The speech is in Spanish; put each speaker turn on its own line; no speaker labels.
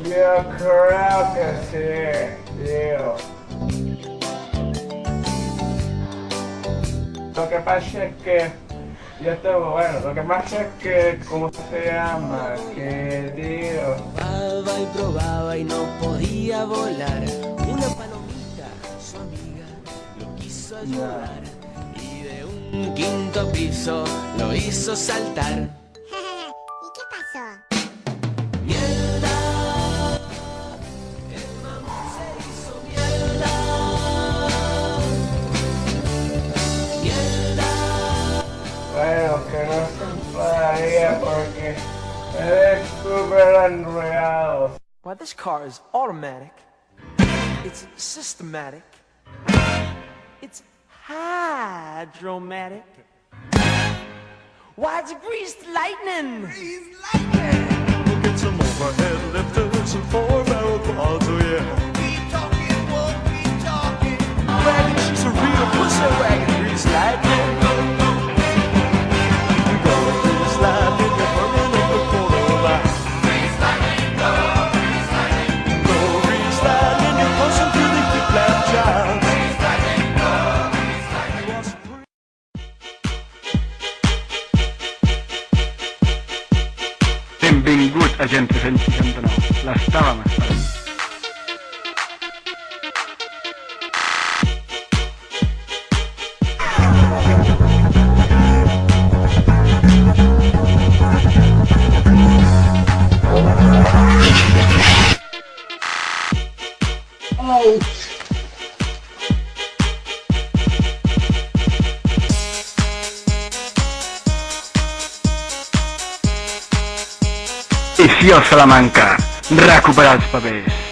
Yo creo que sí, tío. Lo que pasa es que yo tengo, bueno, lo que pasa es que, ¿cómo se llama? Que, tío.
Probaba y probaba y no podía volar. Una palomita, su amiga, lo quiso ayudar. Y de un quinto piso lo hizo saltar.
¿Y qué pasó?
Mierda, el mamón se hizo mierda. Mierda.
Bueno, que no se enfadaría porque eres súper enredado.
Why, this car is automatic. It's systematic. It's hydromatic. Why, it's greased lightning. Greased lightning.
We'll get some overhead lifters and 4-barrel quads, oh yeah.
Keep talking, won't keep talking. Wagon, she's a real pussy wagon. Greased lightning.
You go grease lightning, you're burning up the quarter line.
Greased lightning, go. Greased lightning.
Go grease lightning, you're closer to the hip lap child.
Greased lightning, go. Greased lightning.
Benvingut, agent 369. L'estàvem esperant. Edició Salamanca. Recuperar els papers.